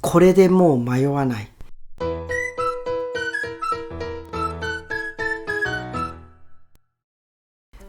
これでもう迷わない。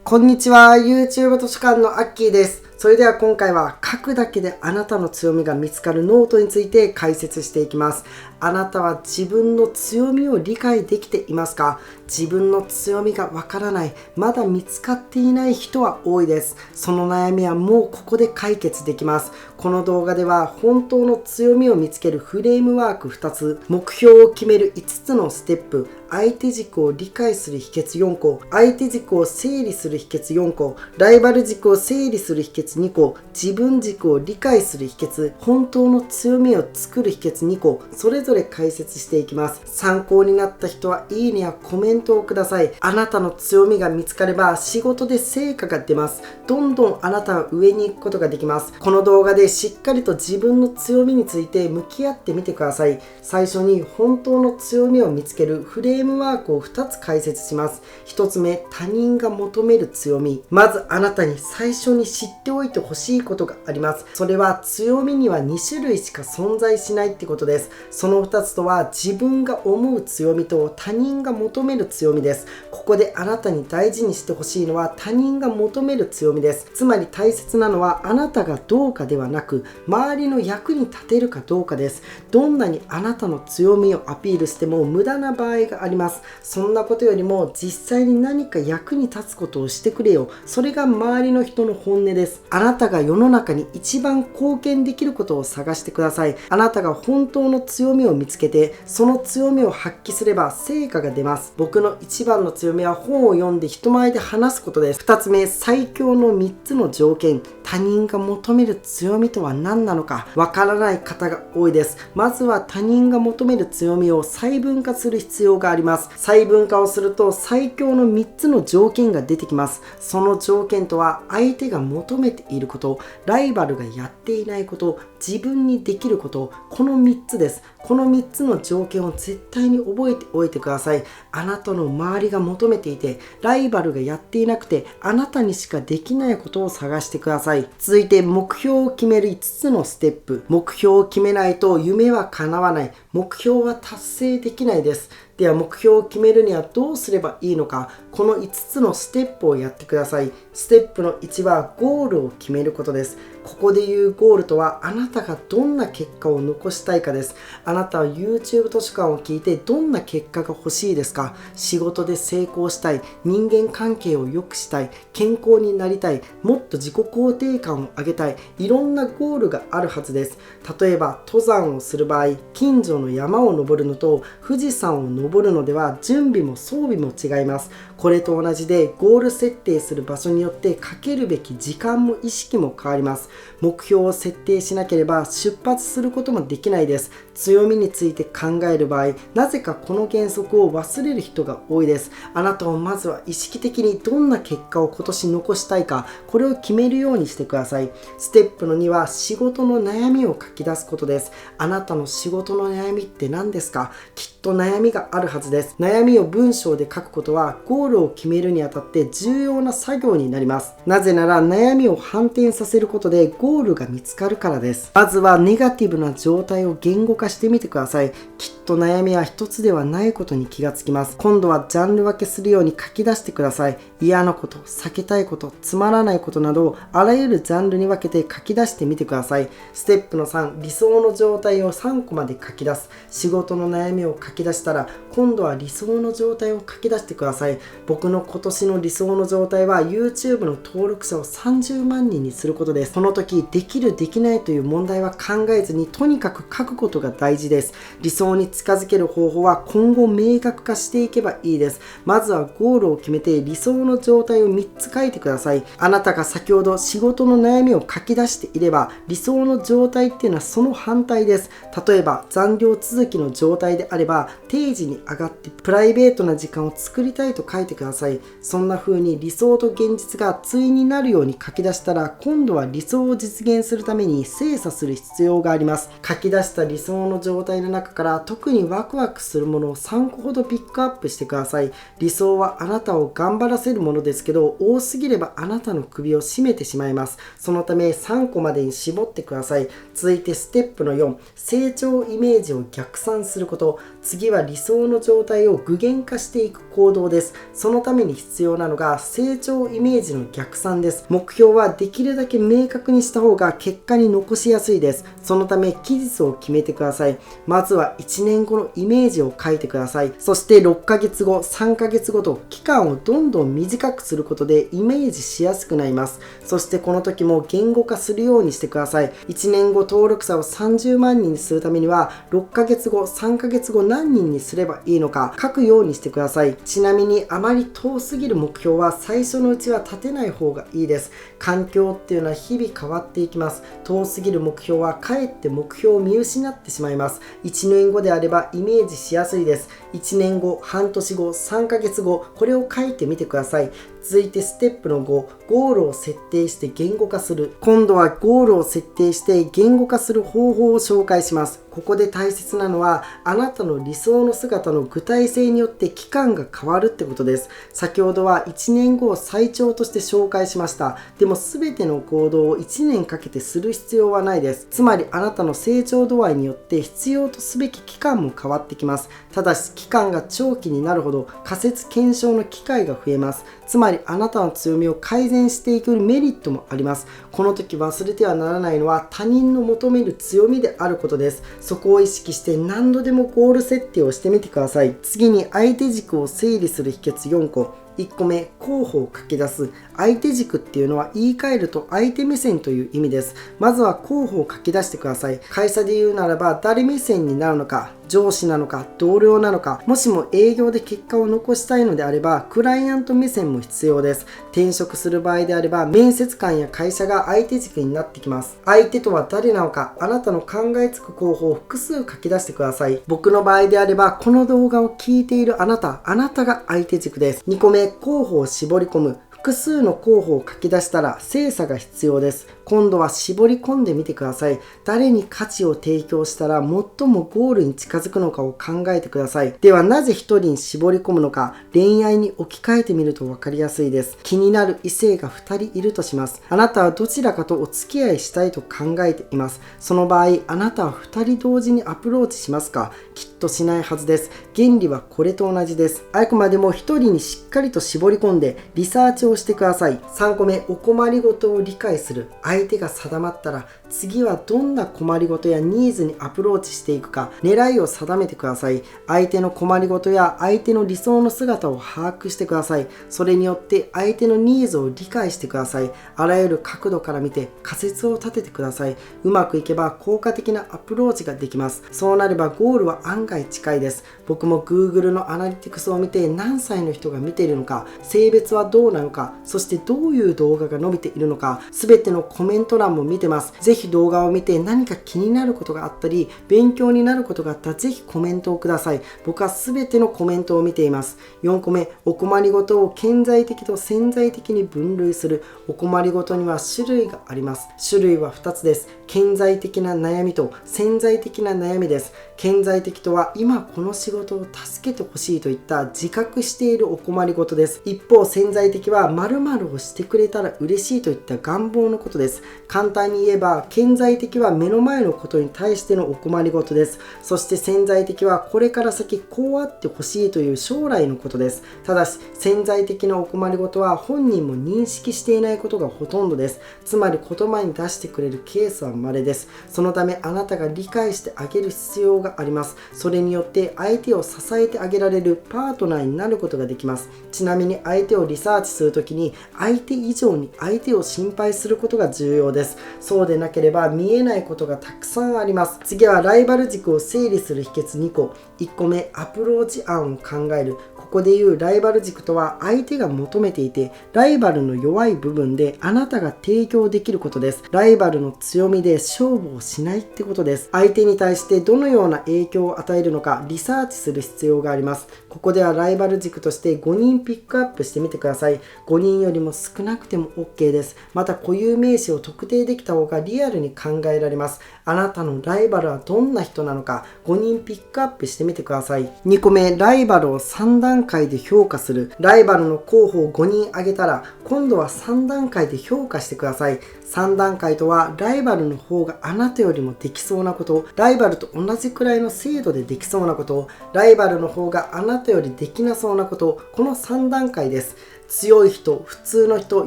こんにちは、YouTube 図書館のアッキーです。それでは今回は書くだけであなたの強みが見つかるノートについて解説していきます。あなたは自分の強みを理解できていますか？自分の強みがわからない、まだ見つかっていない人は多いです。その悩みはもうここで解決できます。この動画では本当の強みを見つけるフレームワーク2つ、目標を決める5つのステップ、相手軸を理解する秘訣4個、相手軸を整理する秘訣4個、ライバル軸を整理する秘訣2個、自分軸を理解する秘訣、本当の強みを作る秘訣2個、それぞれ解説していきます。参考になった人はいいねやコメントをください。あなたの強みが見つかれば仕事で成果が出ます。どんどんあなたは上に行くことができます。この動画でしっかりと自分の強みについて向き合ってみてください。最初に本当の強みを見つけるフレームワークを2つ解説します。1つ目、他人が求める強み。まずあなたに最初に知っておいてほしいことがあります。それは強みには2種類しか存在しないってことです。その2つとは自分が思う強みと他人が求める強みです。ここであなたに大事にしてほしいのは他人が求める強みです。つまり大切なのはあなたがどうかではなく周りの役に立てるかどうかです。どんなにあなたの強みをアピールしても無駄な場合があります。そんなことよりも実際に何か役に立つことをしてくれよ。それが周りの人の本音です。あなたが世の中に一番貢献できることを探してください。あなたが本当の強みを見つけてその強みを発揮すれば成果が出ます。僕の一番の強みは本を読んで人前で話すことです。2つ目、最強の3つの条件。他人が求める強みとは何なのかわからない方が多いです。まずは他人が求める強みを細分化する必要があります。細分化をすると最強の3つの条件が出てきます。その条件とは相手が求めていること、ライバルがやっていないこと、自分にできること、この3つです。この3つの条件を絶対に覚えておいてください。あなたの周りが求めていて、ライバルがやっていなくて、あなたにしかできないことを探してください。続いて目標を決める5つのステップ。目標を決めないと夢は叶わない。目標は達成できないです。では目標を決めるにはどうすればいいのか、この5つのステップをやってください。ステップの1はゴールを決めることです。ここで言うゴールとはあなたがどんな結果を残したいかです。あなたは YouTube 図書館を聞いてどんな結果が欲しいですか？仕事で成功したい、人間関係を良くしたい、健康になりたい、もっと自己肯定感を上げたい、いろんなゴールがあるはずです。例えば登山をする場合、近所の山を登るのと富士山を登るのでは準備も装備も違います。これと同じでゴール設定する場所によってかけるべき時間も意識も変わります。目標を設定しなければ出発することもできないです。強みについて考える場合、なぜかこの原則を忘れる人が多いです。あなたをまずは意識的にどんな結果を今年残したいか、これを決めるようにしてください。ステップの2は仕事の悩みを書き出すことです。あなたの仕事の悩みって何ですか？きっと悩みがあるはずです。悩みを文章で書くことはゴールを決めるにあたって重要な作業になります。なぜなら悩みを反転させることでゴールが見つかるからです。まずはネガティブな状態を言語化してみてください。きっと悩みは一つではないことに気がつきます。今度はジャンル分けするように書き出してください。嫌なこと、避けたいこと、つまらないことなどあらゆるジャンルに分けて書き出してみてください。ステップの3、理想の状態を3個まで書き出す。仕事の悩みを書き出したら今度は理想の状態を書き出してください。僕の今年の理想の状態は YouTube の登録者を30万人にすることです。この時できるできないという問題は考えずにとにかく書くことが大事です。理想に近づける方法は今後明確化していけばいいです。まずはゴールを決めて理想の状態を3つ書いてください。あなたが先ほど仕事の悩みを書き出していれば理想の状態っていうのはその反対です。例えば残業続きの状態であれば定時にに上がってプライベートな時間を作りたいと書いてください。そんな風に理想と現実が対になるように書き出したら、今度は理想を実現するために精査する必要があります。書き出した理想の状態の中から特にワクワクするものを3個ほどピックアップしてください。理想はあなたを頑張らせるものですけど、多すぎればあなたの首を絞めてしまいます。そのため3個までに絞ってください。続いてステップの4、成長イメージを逆算すること。次は理想の状態を具現化していく行動です。そのために必要なのが成長イメージの逆算です。目標はできるだけ明確にした方が結果に残しやすいです。そのため期日を決めてください。まずは1年後のイメージを書いてください。そして6ヶ月後、3ヶ月後と期間をどんどん短くすることでイメージしやすくなります。そしてこの時も言語化するようにしてください。1年後登録者を30万人にするためには6ヶ月後、3ヶ月後何人にすればいいのか書くようにしてください。ちなみにあまり遠すぎる目標は最初のうちは立てない方がいいです。環境っていうのは日々変わっていきます。遠すぎる目標はかえって目標を見失ってしまいます。1年後であればイメージしやすいです。1年後、半年後、3ヶ月後、これを書いてみてください。続いてステップの5、ゴールを設定して言語化する。今度はゴールを設定して言語化する方法を紹介します。ここで大切なのは、あなたの理想の姿の具体性によって期間が変わるってことです。先ほどは1年後を最長として紹介しました。でも全ての行動を1年かけてする必要はないです。つまりあなたの成長度合いによって必要とすべき期間も変わってきます。ただし期間が長期になるほど仮説検証の機会が増えます。つまりあなたの強みを改善していくメリットもあります。この時忘れてはならないのは他人の求める強みであることです。そこを意識して何度でもゴール設定をしてみてください。次に相手軸を整理する秘訣4個。1個目、候補を書き出す。相手軸っていうのは言い換えると相手目線という意味です。まずは候補を書き出してください。会社で言うならば誰目線になるのか、上司なのか、同僚なのか、もしも営業で結果を残したいのであればクライアント目線も必要です。転職する場合であれば面接官や会社が相手軸になってきます。相手とは誰なのか、あなたの考えつく候補を複数書き出してください。僕の場合であればこの動画を聞いているあなたが相手軸です。2個目、候補を絞り込む。複数の候補を書き出したら精査が必要です。今度は絞り込んでみてください。誰に価値を提供したら最もゴールに近づくのかを考えてください。ではなぜ1人に絞り込むのか、恋愛に置き換えてみると分かりやすいです。気になる異性が2人いるとします。あなたはどちらかとお付き合いしたいと考えています。その場合、あなたは2人同時にアプローチしますか？きっとしないはずです。原理はこれと同じです。あくまでも1人にしっかりと絞り込んでリサーチをしてください。3個目、お困りごとを理解する。相手が定まったら次はどんな困りごとやニーズにアプローチしていくか狙いを定めてください。相手の困りごとや相手の理想の姿を把握してください。それによって相手のニーズを理解してください。あらゆる角度から見て仮説を立ててください。うまくいけば効果的なアプローチができます。そうなればゴールは案外近いです。僕も Google のアナリティクスを見て何歳の人が見ているのか、性別はどうなのか、そしてどういう動画が伸びているのか、全てのコメント欄も見てます。ぜひ動画を見て何か気になることがあったり勉強になることがあったらぜひコメントをください。僕は全てのコメントを見ています。4個目、お困りごとを顕在的と潜在的に分類する。お困りごとには種類があります。種類は2つです。顕在的な悩みと潜在的な悩みです。顕在的とは今この仕事を助けてほしいといった自覚しているお困りごとです。一方潜在的は〇〇をしてくれたら嬉しいといった願望のことです。簡単に言えば顕在的は目の前のことに対してのお困りごとです。そして潜在的はこれから先こうあってほしいという将来のことです。ただし潜在的なお困りごとは本人も認識していないことがほとんどです。つまり言葉に出してくれるケースは稀です。そのためあなたが理解してあげる必要があります。それによって相手を支えてあげられるパートナーになることができます。ちなみに相手をリサーチするときに相手以上に相手を心配することが重要です。そうでなけければ見えないことがたくさんあります。次はライバル軸を整理する秘訣2個。1個目、アプローチ案を考える。ここで言うライバル軸とは、相手が求めていてライバルの弱い部分であなたが提供できることです。ライバルの強みで勝負をしないってことです。相手に対してどのような影響を与えるのかリサーチする必要があります。ここではライバル軸として5人ピックアップしてみてください。5人よりも少なくても OK です。また固有名詞を特定できた方がリアルに考えられます。あなたのライバルはどんな人なのか5人ピックアップしてみてください。2個目、ライバルを3段階で評価する。ライバルの候補を5人挙げたら今度は3段階で評価してください。3段階とは、ライバルの方があなたよりもできそうなこと、ライバルと同じくらいの精度でできそうなこと、ライバルの方があなたよりできなそうなこと、この3段階です。強い人、普通の人、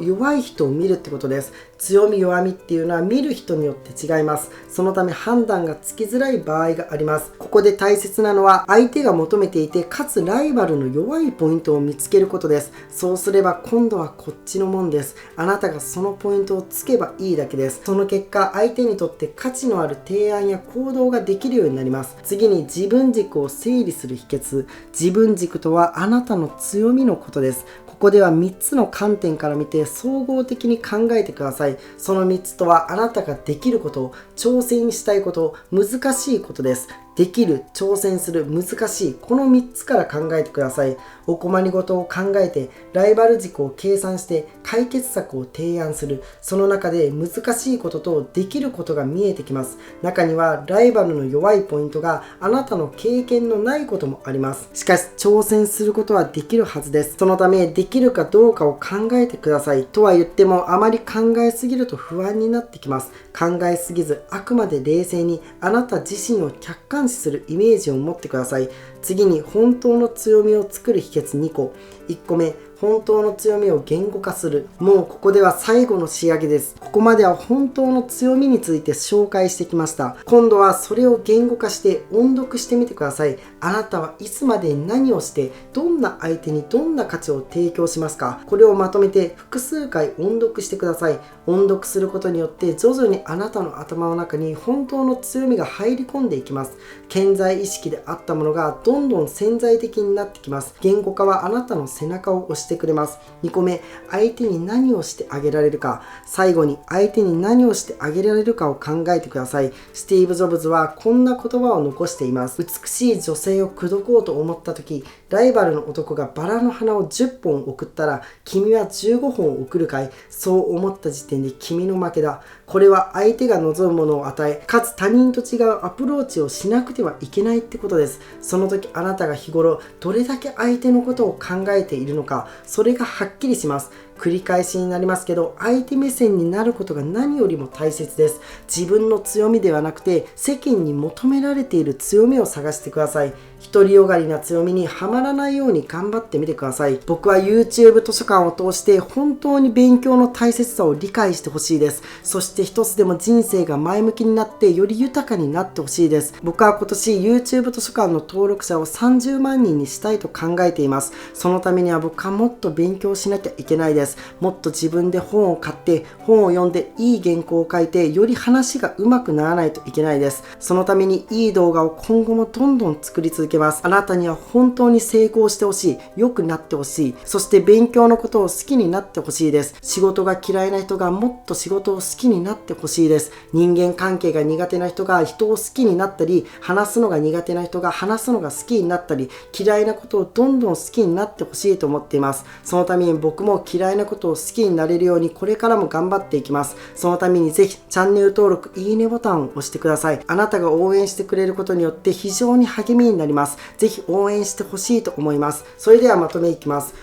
弱い人を見るってことです。強み弱みっていうのは見る人によって違います。そのため判断がつきづらい場合があります。ここで大切なのは、相手が求めていてかつライバルの弱いポイントを見つけることです。そうすれば今度はこっちのもんです。あなたがそのポイントをつけばいいだけです。その結果、相手にとって価値のある提案や行動ができるようになります。次に自分軸を整理する秘訣。自分軸とはあなたの強みのことです。ここでは3つの観点から見て総合的に考えてください。その3つとは、あなたができること、挑戦したいこと、難しいことです。できる、挑戦する、難しい、この3つから考えてください。お困りごとを考えて、ライバル軸を計算して解決策を提案する。その中で難しいこととできることが見えてきます。中にはライバルの弱いポイントがあなたの経験のないこともあります。しかし挑戦することはできるはずです。そのためできるかどうかを考えてください。とは言っても、あまり考えすぎると不安になってきます。考えすぎず、あくまで冷静にあなた自身を客観視するイメージを持ってください。次に本当の強みを作る秘訣2個。1個目、本当の強みを言語化する。もうここでは最後の仕上げです。ここまでは本当の強みについて紹介してきました。今度はそれを言語化して音読してみてください。あなたはいつまでに何をして、どんな相手にどんな価値を提供しますか。これをまとめて複数回音読してください。音読することによって徐々にあなたの頭の中に本当の強みが入り込んでいきます。顕在意識であったものがどんどん潜在的になってきます。言語化はあなたの背中を押してくれます。2個目、相手に何をしてあげられるか。最後に相手に何をしてあげられるかを考えてください。スティーブ・ジョブズはこんな言葉を残しています。美しい女性を口説こうと思った時、ライバルの男がバラの花を10本送ったら、君は15本送るかい。そう思った時点で君の負けだ。これは相手が望むものを与え、かつ他人と違うアプローチをしなくてはいけないってことです。その時あなたが日頃どれだけ相手のことを考えているのか、それがはっきりします。繰り返しになりますけど、相手目線になることが何よりも大切です。自分の強みではなくて、世間に求められている強みを探してください。独りよがりな強みにはまらないように頑張ってみてください。僕は YouTube 図書館を通して本当に勉強の大切さを理解してほしいです。そして一つでも人生が前向きになってより豊かになってほしいです。僕は今年 YouTube 図書館の登録者を30万人にしたいと考えています。そのためには僕はもっと勉強しなきゃいけないです。もっと自分で本を買って本を読んでいい原稿を書いて、より話が上手くならないといけないです。そのためにいい動画を今後もどんどん作り続けます。あなたには本当に成功してほしい、良くなってほしい、そして勉強のことを好きになってほしいです。仕事が嫌いな人がもっと仕事を好きになってほしいです。人間関係が苦手な人が人を好きになったり、話すのが苦手な人が話すのが好きになったり、嫌いなことをどんどん好きになってほしいと思っています。そのために僕も嫌いなことを好きになれるようにこれからも頑張っていきます。そのためにぜひチャンネル登録、いいねボタンを押してください。あなたが応援してくれることによって非常に励みになります。ぜひ応援してほしいと思います。それではまとめいきます。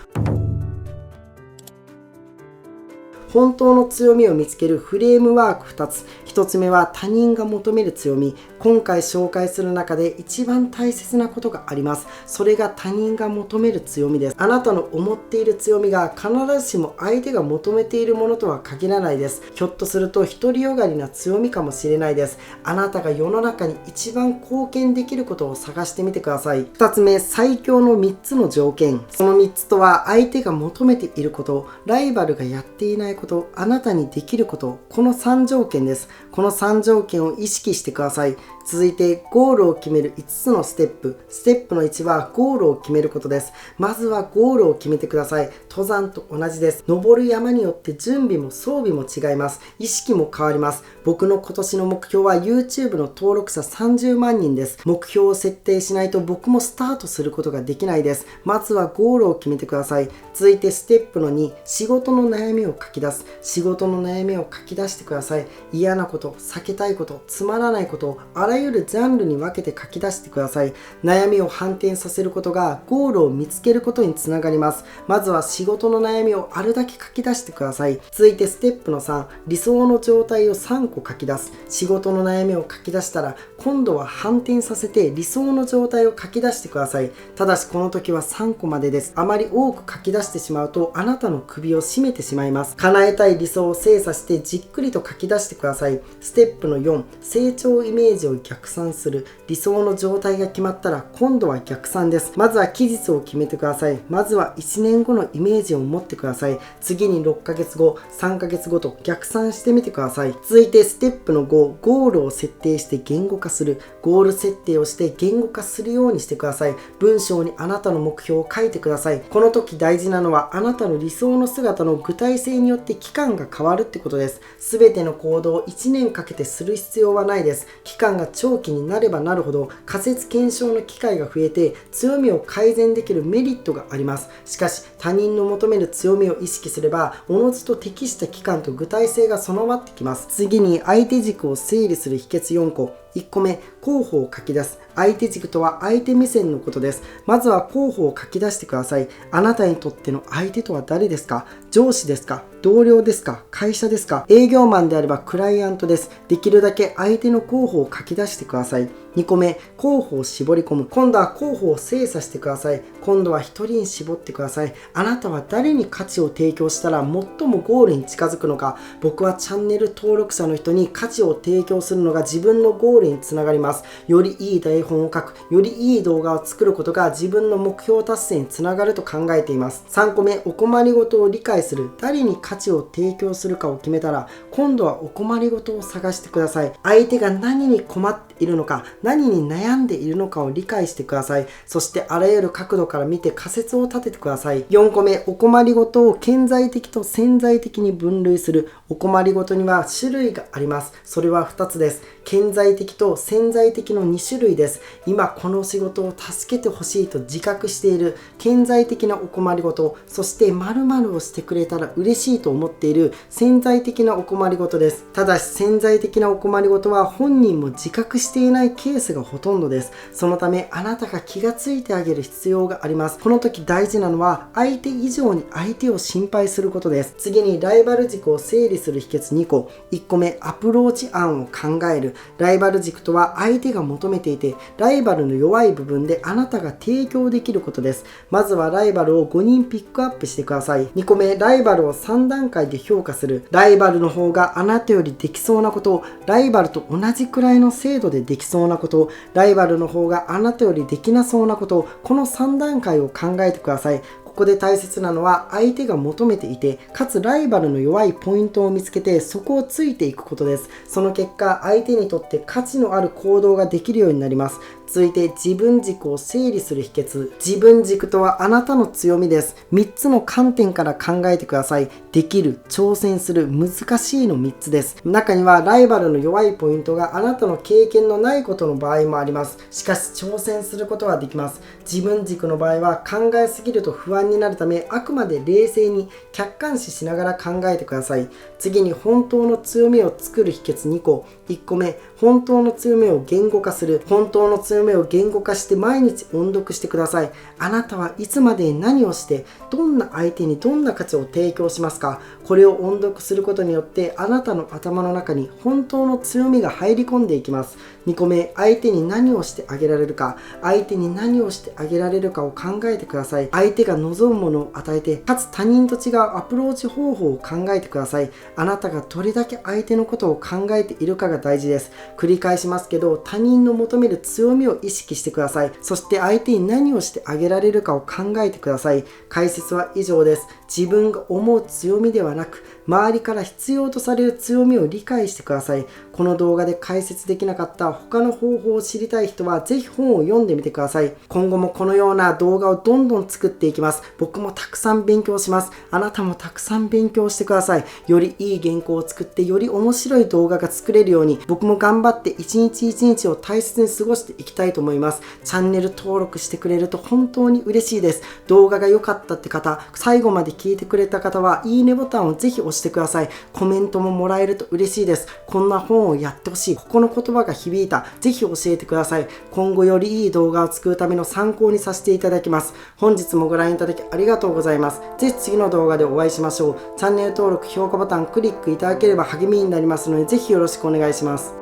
本当の強みを見つけるフレームワーク2つ。1つ目は他人が求める強み。今回紹介する中で一番大切なことがあります。それが他人が求める強みです。あなたの思っている強みが必ずしも相手が求めているものとは限らないです。ひょっとすると独りよがりな強みかもしれないです。あなたが世の中に一番貢献できることを探してみてください。2つ目、最強の3つの条件。その3つとは、相手が求めていること、ライバルがやっていないこと、あなたにできること、この3条件です。この3条件を意識してください。続いてゴールを決める5つのステップ。ステップの1はゴールを決めることです。まずはゴールを決めてください。登山と同じです。登る山によって準備も装備も違います。意識も変わります。僕の今年の目標は YouTube の登録者30万人です。目標を設定しないと僕もスタートすることができないです。まずはゴールを決めてください。続いてステップの2、仕事の悩みを書き出す。仕事の悩みを書き出してください。嫌なこと、避けたいこと、つまらないことをあらゆるジャンルに分けて書き出してください。悩みを反転させることがゴールを見つけることにつながります。まずは仕事の悩みをあるだけ書き出してください。続いてステップの3、理想の状態を3個書き出す。仕事の悩みを書き出したら今度は反転させて理想の状態を書き出してください。ただしこの時は3個までです。あまり多く書き出してしまうとあなたの首を絞めてしまいます。叶えたい理想を精査してじっくりと書き出してください。ステップの4、成長イメージを逆算する。理想の状態が決まったら今度は逆算です。まずは期日を決めてください。まずは1年後のイメージを持ってください。次に6ヶ月後、3ヶ月後と逆算してみてください。続いてステップの5、ゴールを設定して言語化する。ゴール設定をして言語化するようにしてください。文章にあなたの目標を書いてください。この時大事なのはあなたの理想の姿の具体性によって期間が変わるってことです。すべての行動を1年かけてする必要はないです。期間が長期になればなるほど仮説検証の機会が増えて強みを改善できるメリットがあります。しかし他人の求める強みを意識すればおのずと適した期間と具体性が備わってきます。次に相手軸を整理する秘訣4個。1個目、候補を書き出す。相手軸とは相手目線のことです。まずは候補を書き出してください。あなたにとっての相手とは誰ですか？上司ですか？同僚ですか？会社ですか？営業マンであればクライアントです。できるだけ相手の候補を書き出してください。2個目、候補を絞り込む。今度は候補を精査してください。今度は1人に絞ってください。あなたは誰に価値を提供したら最もゴールに近づくのか。僕はチャンネル登録者の人に価値を提供するのが自分のゴールにつながります。よりいい台本を書く、よりいい動画を作ることが自分の目標達成につながると考えています。3個目、お困りごとを理解する。誰に価値を提供するかを決めたら、今度はお困りごとを探してください。相手が何に困っているのか、何に悩んでいるのかを理解してください。そしてあらゆる角度から見て仮説を立ててください。4個目、お困りごとを顕在的と潜在的に分類する。お困りごとには種類があります。それは2つです。顕在的と潜在的の2種類です。今この仕事を助けてほしいと自覚している顕在的なお困りごと、そして〇〇をしてくれたら嬉しいと思っている潜在的なお困りごとです。ただし潜在的なお困りごとは本人も自覚していないケースがほとんどです。そのためあなたが気がついてあげる必要があります。この時大事なのは相手以上に相手を心配することです。次にライバル軸を整理する秘訣2個。1個目、アプローチ案を考える。ライバル軸とは相手が求めていてライバルの弱い部分であなたが提供できることです。まずはライバルを5人ピックアップしてください。2個目、ライバルを3段階で評価する。ライバルの方があなたよりできそうなこと、ライバルと同じくらいの精度でできそうなこと、ライバルの方があなたよりできなそうなこと、この3段階を考えてください。ここで大切なのは相手が求めていてかつライバルの弱いポイントを見つけてそこをついていくことです。その結果相手にとって価値のある行動ができるようになります。続いて自分軸を整理する秘訣。自分軸とはあなたの強みです。3つの観点から考えてください。できる、挑戦する、難しいの3つです。中にはライバルの弱いポイントがあなたの経験のないことの場合もあります。しかし挑戦することはできます。自分軸の場合は考えすぎると不安になるためあくまで冷静に客観視しながら考えてください。次に本当の強みを作る秘訣2個。1個目、本当の強みを言語化する。本当の強みを言語化して毎日音読してください。あなたはいつまでに何をしてどんな相手にどんな価値を提供しますか。これを音読することによってあなたの頭の中に本当の強みが入り込んでいきます。2個目、相手に何をしてあげられるか。相手に何をしてあげられるかを考えてください。相手が望むものを与えてかつ他人と違うアプローチ方法を考えてください。あなたがどれだけ相手のことを考えているかが大事です。繰り返しますけど他人の求める強みを意識してください。そして相手に何をしてあげられるかを考えてください。解説は以上です。自分が思う強みではなく、周りから必要とされる強みを理解してください。この動画で解説できなかった他の方法を知りたい人はぜひ本を読んでみてください。今後もこのような動画をどんどん作っていきます。僕もたくさん勉強します。あなたもたくさん勉強してください。よりいい原稿を作ってより面白い動画が作れるように、僕も頑張って一日一日を大切に過ごしていきたいと思います。チャンネル登録してくれると本当に嬉しいです。動画が良かったって方、最後まで聞いてくれた方はいいねボタンをぜひ押してください。コメントももらえると嬉しいです。こんな本をやってほしい。ここの言葉が響いた。ぜひ教えてください。今後よりいい動画を作るための参考にさせていただきます。本日もご覧いただきありがとうございます。ぜひ次の動画でお会いしましょう。チャンネル登録、評価ボタン、クリックいただければ励みになりますので、ぜひよろしくお願いします。